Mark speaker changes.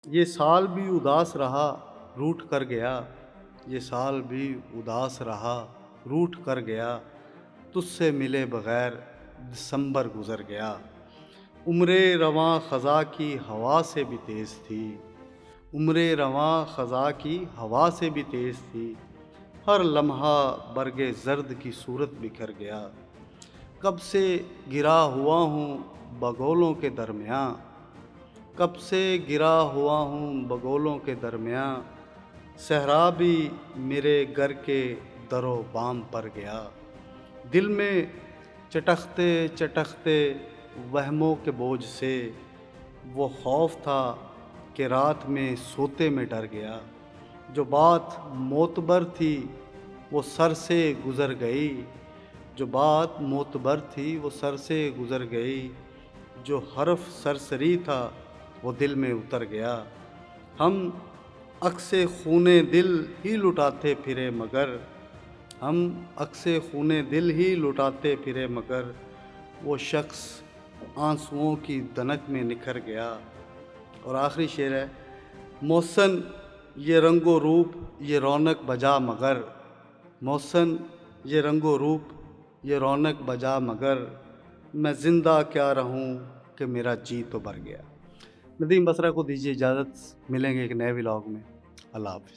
Speaker 1: یہ سال بھی اداس رہا روٹھ کر گیا، یہ سال بھی اداس رہا روٹھ کر گیا، تجھ سے ملے بغیر دسمبر گزر گیا۔ عمر رواں خزاں کی ہوا سے بھی تیز تھی، عمر رواں خزاں کی ہوا سے بھی تیز تھی، ہر لمحہ برگ زرد کی صورت بکھر گیا۔ کب سے گرا ہوا ہوں بگولوں کے درمیاں، کب سے گرا ہوا ہوں بگولوں کے درمیاں، صحرا بھی میرے گھر کے در و بام پر گیا۔ دل میں چٹکتے چٹکتے وہموں کے بوجھ سے وہ خوف تھا کہ رات میں سوتے میں ڈر گیا۔ جو بات معتبر تھی وہ سر سے گزر گئی، جو بات معتبر تھی وہ سر سے گزر گئی، جو حرف سرسری تھا وہ دل میں اتر گیا۔ ہم عکس خون دل ہی لٹاتے پھرے مگر، ہم عکس خون دل ہی لٹاتے پھرے مگر، وہ شخص آنسوؤں کی دنک میں نکھر گیا۔ اور آخری شعر ہے: محسن یہ رنگ و روپ یہ رونق بجا مگر، محسن یہ رنگ و روپ یہ رونق بجا مگر، میں زندہ کیا رہوں کہ میرا جی تو بھر گیا۔ ندیم بصرہ کو دیجیے اجازت، ملیں گے ایک نئے ولاگ میں۔ اللہ حافظ۔